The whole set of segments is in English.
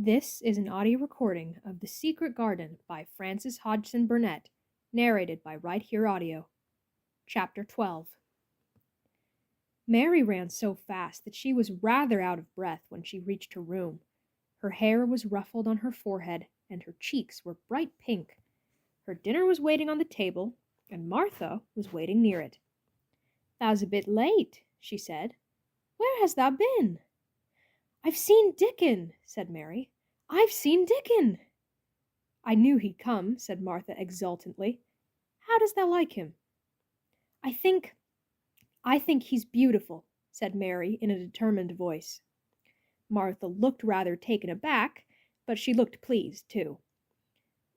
This is an audio recording of The Secret Garden by Frances Hodgson Burnett, narrated by Right Here Audio. Chapter 12. Mary ran so fast that she was rather out of breath when she reached her room. Her hair was ruffled on her forehead, and her cheeks were bright pink. Her dinner was waiting on the table, and Martha was waiting near it. "Thou's a bit late," she said. "Where has thou been?" "I've seen Dickon," said Mary. "I've seen Dickon." "I knew he'd come," said Martha exultantly. "How does thou like him?" I think he's beautiful," said Mary in a determined voice. Martha looked rather taken aback, but she looked pleased, too.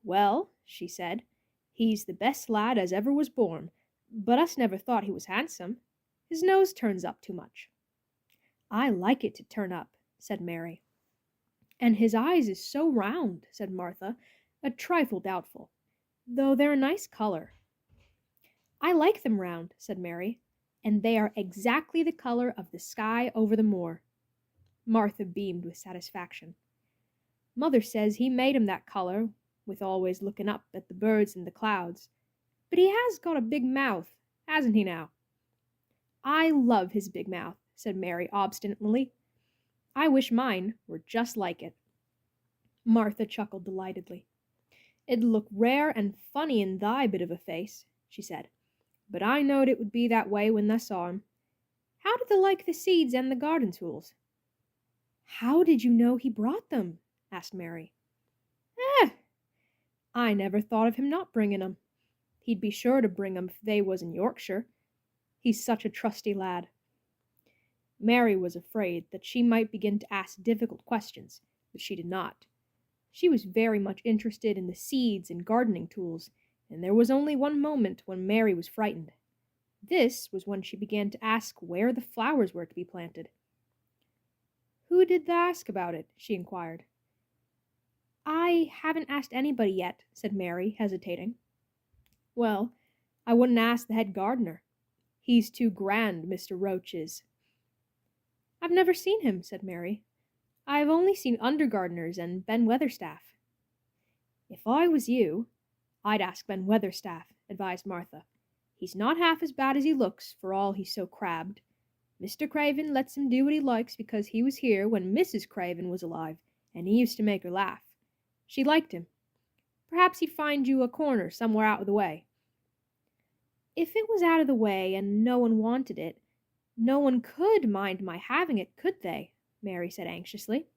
"Well," she said, "he's the best lad as ever was born, but us never thought he was handsome. His nose turns up too much." "I like it to turn up," said Mary. "And his eyes is so round," said Martha, a trifle doubtful, "though they're a nice color." "I like them round," said Mary, "and they are exactly the color of the sky over the moor." Martha beamed with satisfaction. "Mother says he made 'em that color, with always looking up at the birds and the clouds. But he has got a big mouth, hasn't he now?" "I love his big mouth," said Mary obstinately. "I wish mine were just like it." Martha chuckled delightedly. "It'd look rare and funny in thy bit of a face," she said, "but I knowed it would be that way when thou saw him. How did thou like the seeds and the garden tools?" "How did you know he brought them?" asked Mary. I never thought of him not bringing 'em. He'd be sure to bring 'em if they was in Yorkshire. He's such a trusty lad." Mary was afraid that she might begin to ask difficult questions, but she did not. She was very much interested in the seeds and gardening tools, and there was only one moment when Mary was frightened. This was when she began to ask where the flowers were to be planted. "Who did thou ask about it?" she inquired. "I haven't asked anybody yet," said Mary, hesitating. "Well, I wouldn't ask the head gardener. He's too grand, Mr. Roach is." "I've never seen him," said Mary. "I've only seen under-gardeners and Ben Weatherstaff." "If I was you, I'd ask Ben Weatherstaff," advised Martha. "He's not half as bad as he looks, for all he's so crabbed. Mr. Craven lets him do what he likes because he was here when Mrs. Craven was alive, and he used to make her laugh. She liked him. Perhaps he'd find you a corner somewhere out of the way." "If it was out of the way and no one wanted it, no one could mind my having it, could they?" Mary said anxiously.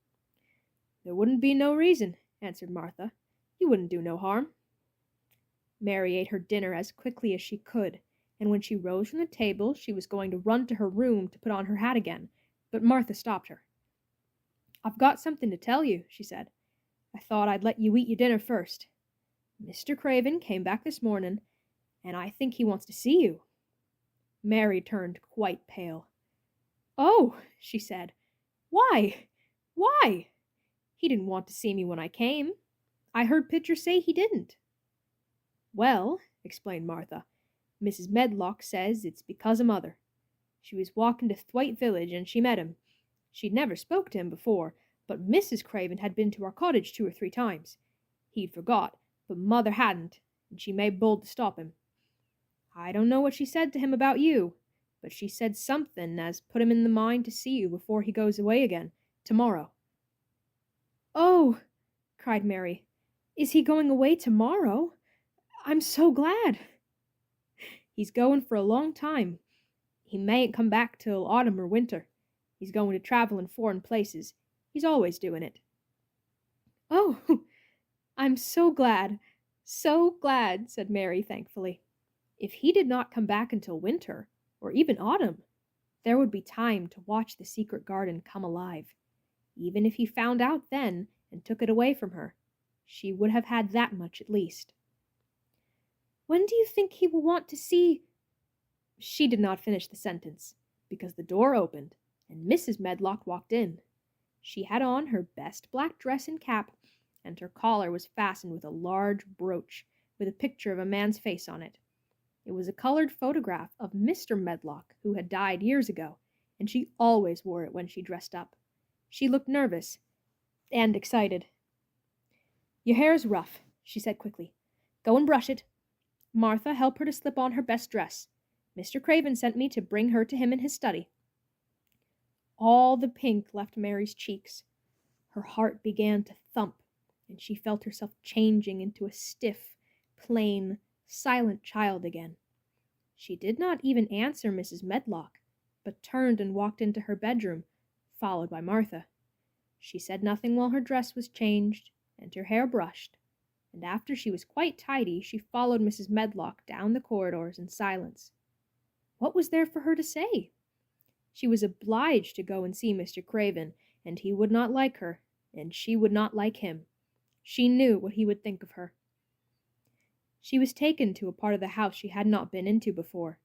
"There wouldn't be no reason," answered Martha. "You wouldn't do no harm." Mary ate her dinner as quickly as she could, and when she rose from the table she was going to run to her room to put on her hat again, but Martha stopped her. "I've got something to tell you," she said. "I thought I'd let you eat your dinner first. Mr. Craven came back this morning, and I think he wants to see you." Mary turned quite pale. "Oh," she said. "Why? Why? He didn't want to see me when I came. I heard Pitcher say he didn't." "Well," explained Martha, "Mrs. Medlock says it's because of Mother. She was walking to Thwaite Village and she met him. She'd never spoke to him before, but Mrs. Craven had been to our cottage 2 or 3 times. He'd forgot, but Mother hadn't, and she made bold to stop him. I don't know what she said to him about you, but she said something as put him in the mind to see you before he goes away again, tomorrow." "Oh," cried Mary, "is he going away tomorrow? I'm so glad." "He's going for a long time. He mayn't come back till autumn or winter. He's going to travel in foreign places. He's always doing it." "Oh, I'm so glad, said Mary thankfully. If he did not come back until winter, or even autumn, there would be time to watch the secret garden come alive. Even if he found out then and took it away from her, she would have had that much at least. "When do you think he will want to see—" She did not finish the sentence, because the door opened, and Mrs. Medlock walked in. She had on her best black dress and cap, and her collar was fastened with a large brooch with a picture of a man's face on it. It was a colored photograph of Mr. Medlock, who had died years ago, and she always wore it when she dressed up. She looked nervous. and excited. "Your hair's rough," she said quickly. "Go and brush it. Martha, help her to slip on her best dress. Mr. Craven sent me to bring her to him in his study." All the pink left Mary's cheeks. Her heart began to thump, and she felt herself changing into a stiff, plain, silent child again. She did not even answer Mrs. Medlock, but turned and walked into her bedroom, followed by Martha. She said nothing while her dress was changed and her hair brushed, and after she was quite tidy, she followed Mrs. Medlock down the corridors in silence. What was there for her to say? She was obliged to go and see Mr. Craven, and he would not like her, and she would not like him. She knew what he would think of her. She was taken to a part of the house she had not been into before.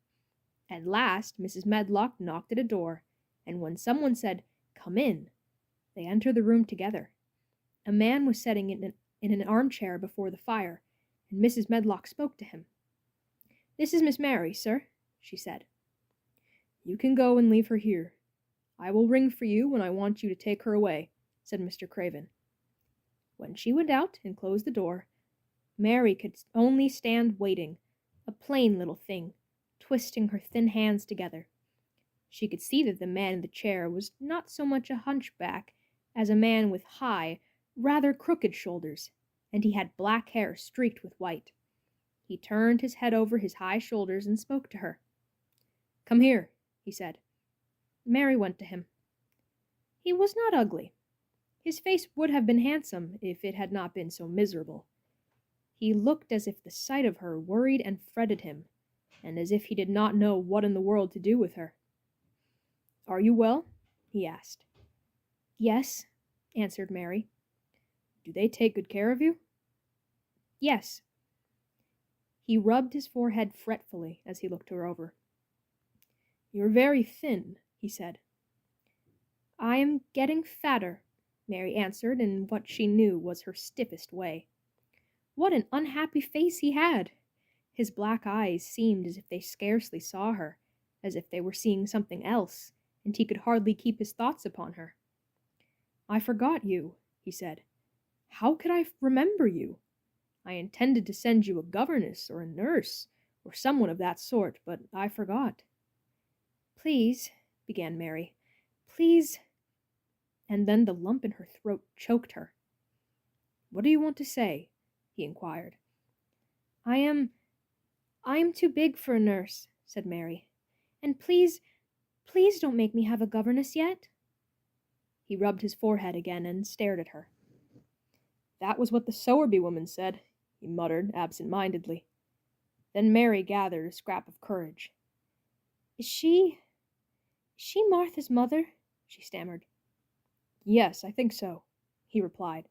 At last Mrs. Medlock knocked at a door, and when someone said, "Come in," they entered the room together. A man was sitting in an armchair before the fire, and Mrs. Medlock spoke to him. "This is Miss Mary, sir," she said. "You can go and leave her here. I will ring for you when I want you to take her away," said Mr. Craven. When she went out and closed the door, Mary could only stand waiting, a plain little thing, twisting her thin hands together. She could see that the man in the chair was not so much a hunchback as a man with high, rather crooked shoulders, and he had black hair streaked with white. He turned his head over his high shoulders and spoke to her. "Come here," he said. Mary went to him. He was not ugly. His face would have been handsome if it had not been so miserable. He looked as if the sight of her worried and fretted him, and as if he did not know what in the world to do with her. "Are you well?" he asked. "Yes," answered Mary. "Do they take good care of you?" "Yes." He rubbed his forehead fretfully as he looked her over. "You're very thin," he said. "I am getting fatter," Mary answered in what she knew was her stiffest way. What an unhappy face he had! His black eyes seemed as if they scarcely saw her, as if they were seeing something else, and he could hardly keep his thoughts upon her. "I forgot you," he said. "How could I remember you? I intended to send you a governess or a nurse, or someone of that sort, but I forgot." "Please," began Mary, "please—" and then the lump in her throat choked her. "What do you want to say?" he inquired. I am too big for a nurse," said Mary. "And please don't make me have a governess yet." He rubbed his forehead again and stared at her. "That was what the Sowerby woman said," he muttered absent-mindedly. Then Mary gathered a scrap of courage. Is she Martha's mother?" she stammered. "Yes, I think so," he replied.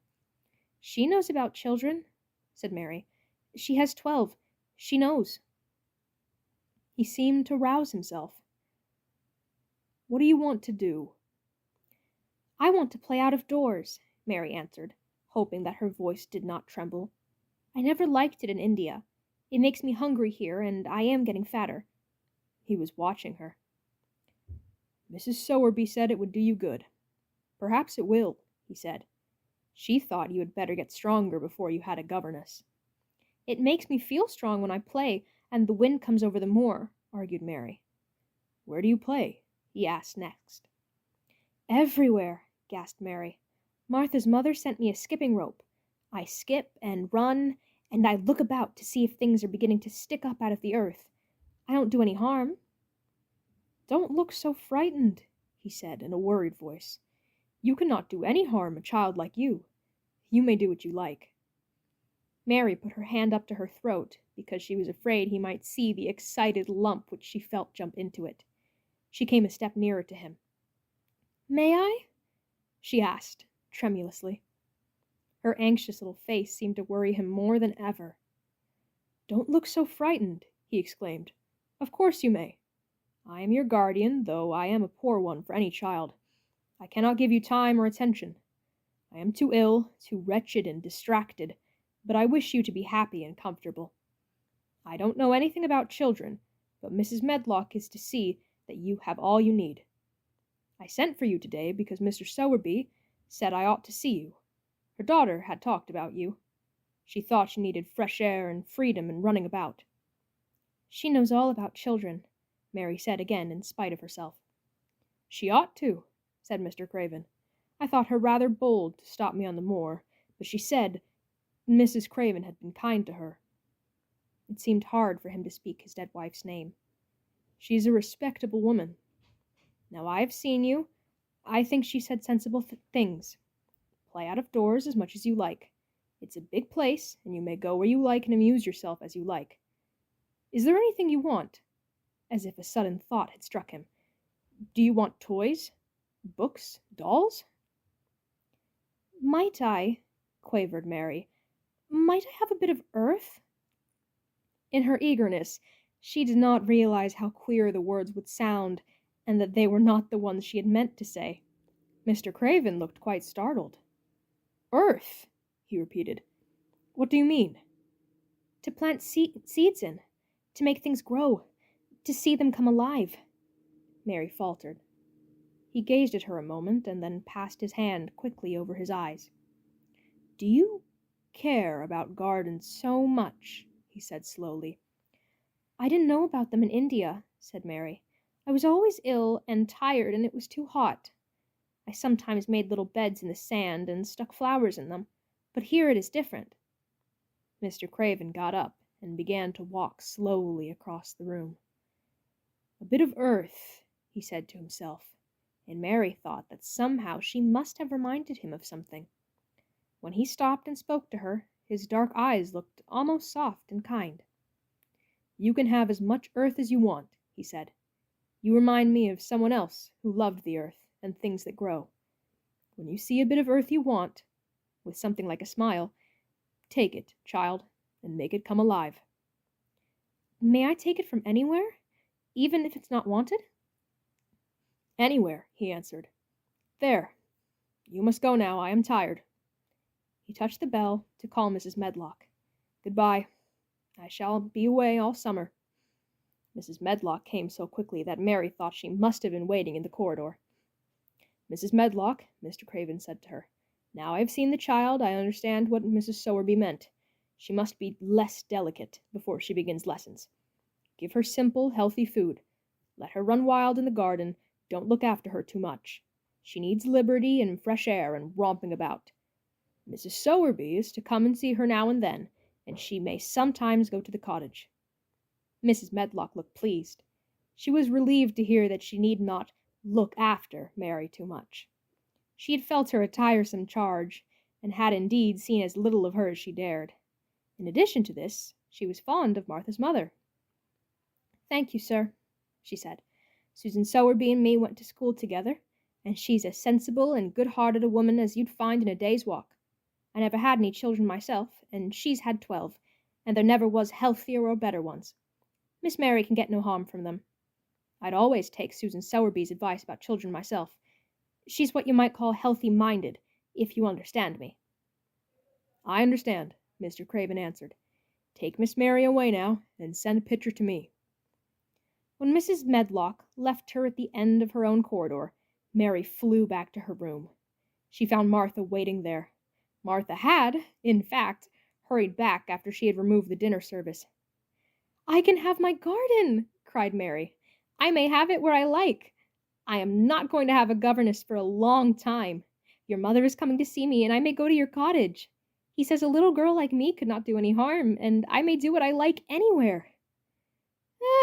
"She knows about children," said Mary. "She has 12. She knows." He seemed to rouse himself. "What do you want to do?" "I want to play out of doors," Mary answered, hoping that her voice did not tremble. "I never liked it in India. It makes me hungry here, and I am getting fatter." He was watching her. "Mrs. Sowerby said it would do you good. Perhaps it will," he said. "She thought you had better get stronger before you had a governess." "It makes me feel strong when I play, and the wind comes over the moor," argued Mary. "Where do you play?" he asked next. "Everywhere," gasped Mary. "Martha's mother sent me a skipping rope. I skip and run, and I look about to see if things are beginning to stick up out of the earth. I don't do any harm." "Don't look so frightened," he said in a worried voice. "You cannot do any harm, a child like you. You may do what you like." Mary put her hand up to her throat because she was afraid he might see the excited lump which she felt jump into it. She came a step nearer to him. "May I?" she asked, tremulously. Her anxious little face seemed to worry him more than ever. "Don't look so frightened," he exclaimed. "Of course you may. I am your guardian, though I am a poor one for any child. I cannot give you time or attention. I am too ill, too wretched and distracted, but I wish you to be happy and comfortable. I don't know anything about children, but Mrs. Medlock is to see that you have all you need. I sent for you today because Mr. Sowerby said I ought to see you, Her daughter had talked about you. She thought she needed fresh air and freedom and running about." "She knows all about children," Mary said again in spite of herself. "She ought to," said Mr. Craven. "I thought her rather bold to stop me on the moor, but she said Mrs. Craven had been kind to her." It seemed hard for him to speak his dead wife's name. "She's a respectable woman. Now I've seen you. I think she said sensible things. Play out of doors as much as you like. It's a big place, and you may go where you like and amuse yourself as you like. Is there anything you want?" As if a sudden thought had struck him. "Do you want toys? Books? Dolls?" "Might I," quavered Mary, "might I have a bit of earth?" In her eagerness, she did not realize how queer the words would sound, and that they were not the ones she had meant to say. Mr. Craven looked quite startled. "Earth?" he repeated. "What do you mean?" "To plant seeds in, to make things grow, to see them come alive," Mary faltered. He gazed at her a moment, and then passed his hand quickly over his eyes. "Do you care about gardens so much?" he said slowly. "I didn't know about them in India," said Mary. "I was always ill and tired, and it was too hot. I sometimes made little beds in the sand and stuck flowers in them, but here it is different." Mr. Craven got up and began to walk slowly across the room. "A bit of earth," he said to himself, and Mary thought that somehow she must have reminded him of something. When he stopped and spoke to her, his dark eyes looked almost soft and kind. "You can have as much earth as you want," he said. "You remind me of someone else who loved the earth and things that grow. When you see a bit of earth you want, with something like a smile, take it, child, and make it come alive." "May I take it from anywhere, even if it's not wanted?" "Anywhere," he answered. "There, you must go now. I am tired." He touched the bell to call Mrs. Medlock. "Goodbye. I shall be away all summer." Mrs. Medlock came so quickly that Mary thought she must have been waiting in the corridor. "Mrs. Medlock," Mr. Craven said to her, "now I have seen the child, I understand what Mrs. Sowerby meant. She must be less delicate before she begins lessons. Give her simple, healthy food. Let her run wild in the garden. Don't look after her too much. She needs liberty and fresh air and romping about. Mrs. Sowerby is to come and see her now and then, and she may sometimes go to the cottage." Mrs. Medlock looked pleased. She was relieved to hear that she need not look after Mary too much. She had felt her a tiresome charge, and had indeed seen as little of her as she dared. In addition to this, she was fond of Martha's mother. "Thank you, sir," she said. "Susan Sowerby and me went to school together, and she's as sensible and good-hearted a woman as you'd find in a day's walk. I never had any children myself, and she's had 12, and there never was healthier or better ones. Miss Mary can get no harm from them. I'd always take Susan Sowerby's advice about children myself. She's what you might call healthy-minded, if you understand me." "I understand," Mr. Craven answered. "Take Miss Mary away now, and send a picture to me." When Mrs. Medlock left her at the end of her own corridor, Mary flew back to her room. She found Martha waiting there. Martha had, in fact, hurried back after she had removed the dinner service. "I can have my garden!" cried Mary. "I may have it where I like. I am not going to have a governess for a long time. Your mother is coming to see me, and I may go to your cottage. He says a little girl like me could not do any harm, and I may do what I like anywhere."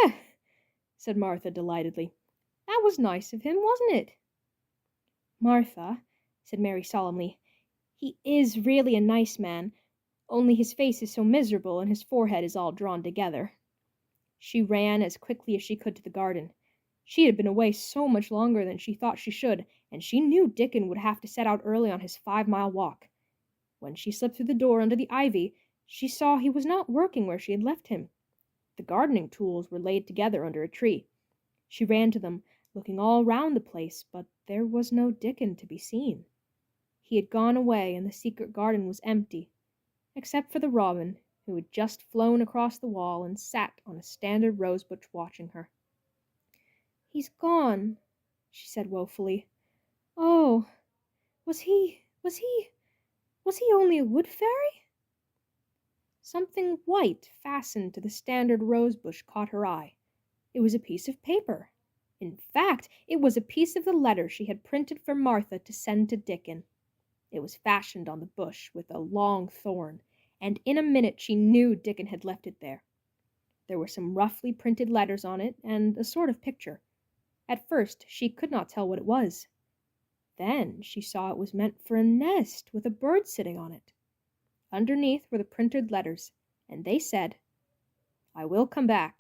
"Eh," said Martha delightedly. "That was nice of him, wasn't it?" "Martha," said Mary solemnly, "he is really a nice man, only his face is so miserable and his forehead is all drawn together." She ran as quickly as she could to the garden. She had been away so much longer than she thought she should, and she knew Dickon would have to set out early on his 5-mile walk. When she slipped through the door under the ivy, she saw he was not working where she had left him. The gardening tools were laid together under a tree. She ran to them, looking all round the place, but there was no Dickon to be seen. He had gone away, and the secret garden was empty, except for the robin, who had just flown across the wall and sat on a standard rosebush watching her. "He's gone," she said woefully. "Oh, was he... Was he only a wood fairy? Something white fastened to the standard rosebush caught her eye. It was a piece of paper. In fact, it was a piece of the letter she had printed for Martha to send to Dickon. It was fastened on the bush with a long thorn, and in a minute she knew Dickon had left it there. There were some roughly printed letters on it, and a sort of picture. At first she could not tell what it was. Then she saw it was meant for a nest with a bird sitting on it. Underneath were the printed letters, and they said, "I will come back.